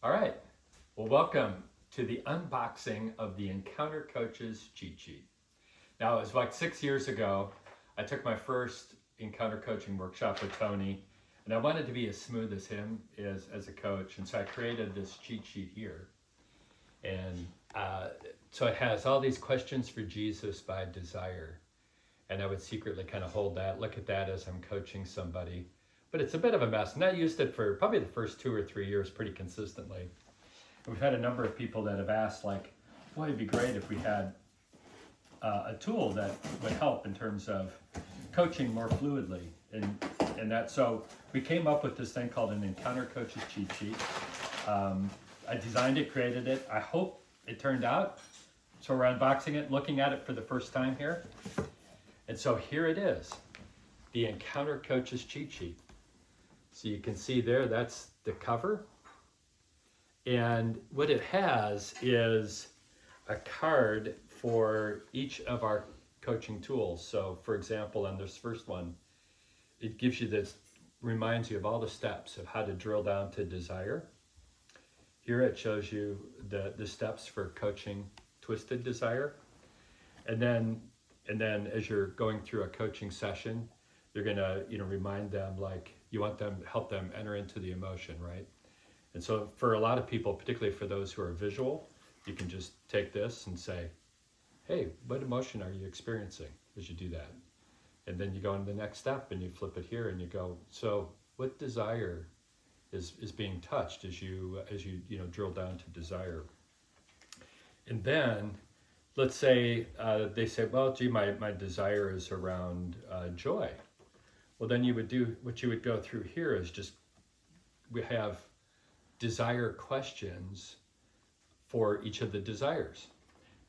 All right. Well, welcome to the unboxing of the Encounter Coaches cheat sheet. Now, it was like 6 years ago. I took my first encounter coaching workshop with Tony, and I wanted to be as smooth as him as a coach. And so I created this cheat sheet here. And so it has all these questions for Jesus by desire. And I would secretly kind of hold that, look at that as I'm coaching somebody. But it's a bit of a mess. And I used it for probably the first 2 or 3 years pretty consistently. And we've had a number of people that have asked, like, boy, it'd be great if we had a tool that would help in terms of coaching more fluidly. And that, so we came up with this thing called an Encounter Coaches cheat sheet. I designed it, created it. I hope it turned out. So we're unboxing it, looking at it for the first time here. And so here it is, the Encounter Coaches cheat sheet. So you can see there, that's the cover. And what it has is a card for each of our coaching tools. So for example, on this first one, it gives you this, reminds you of all the steps of how to drill down to desire. Here it shows you the steps for coaching twisted desire. And then as you're going through a coaching session, you're gonna remind them, like, you want them, help them enter into the emotion, right? And so for a lot of people, particularly for those who are visual, you can just take this and say, hey, what emotion are you experiencing as you do that? And then you go into the next step and you flip it here and you go, so what desire is being touched as you drill down to desire? And then let's say they say, well, gee, my desire is around joy. Well, then you would do, what you would go through here is just, we have desire questions for each of the desires.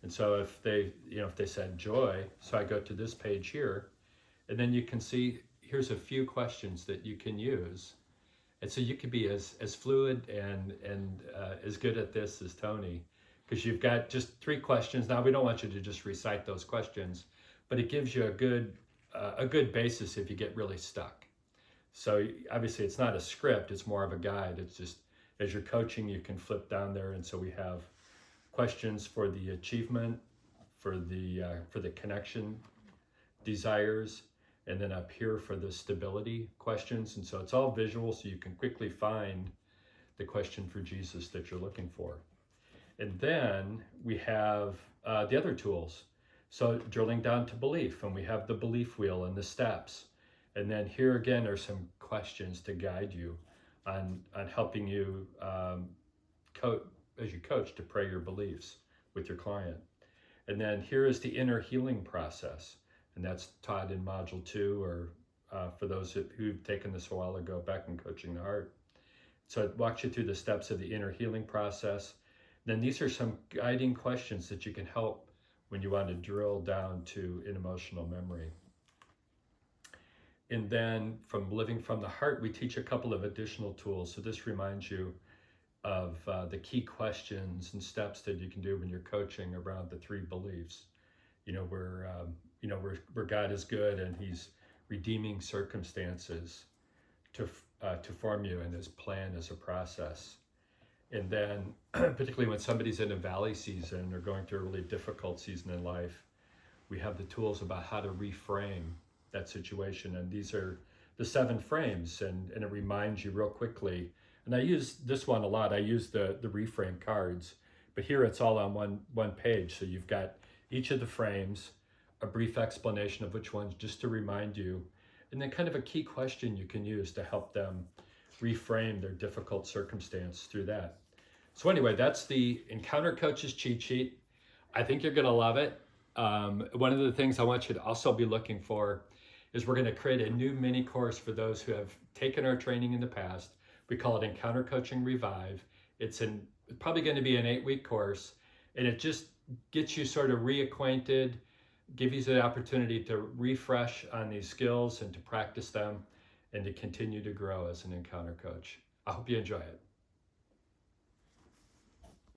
And so if they said joy, so I go to this page here, and then you can see, here's a few questions that you can use. And so you could be as fluid and as good at this as Tony, because you've got just 3 questions. Now, we don't want you to just recite those questions, but it gives you a good basis if you get really stuck. So obviously it's not a script, it's more of a guide. It's just, as you're coaching, you can flip down there. And so we have questions for the achievement, for the connection desires, and then up here for the stability questions. And so it's all visual, so you can quickly find the question for Jesus that you're looking for. And then we have the other tools. So drilling down to belief, and we have the belief wheel and the steps. And then here again are some questions to guide you on helping you as you coach to pray your beliefs with your client. And then here is the inner healing process. And that's taught in Module 2, or for those who've taken this a while ago, back in Coaching the Heart. So it walks you through the steps of the inner healing process. Then these are some guiding questions that you can help when you want to drill down to an emotional memory. And then from Living from the Heart, we teach a couple of additional tools. So this reminds you of the key questions and steps that you can do when you're coaching around the 3 beliefs. Where God is good and He's redeeming circumstances to form you, and His plan is a process. And then particularly when somebody's in a valley season or going through a really difficult season in life, we have the tools about how to reframe that situation. And these are the 7 frames, and it reminds you real quickly. And I use this one a lot. I use the reframe cards, but here it's all on one page. So you've got each of the frames, a brief explanation of which ones, just to remind you, and then kind of a key question you can use to help them reframe their difficult circumstance through that. So anyway, that's the Encounter Coaches cheat sheet. I think you're gonna love it. One of the things I want you to also be looking for is we're gonna create a new mini course for those who have taken our training in the past. We call it Encounter Coaching Revive. It's probably gonna be an 8-week course, and it just gets you sort of reacquainted, give you the opportunity to refresh on these skills and to practice them and to continue to grow as an encounter coach. I hope you enjoy it.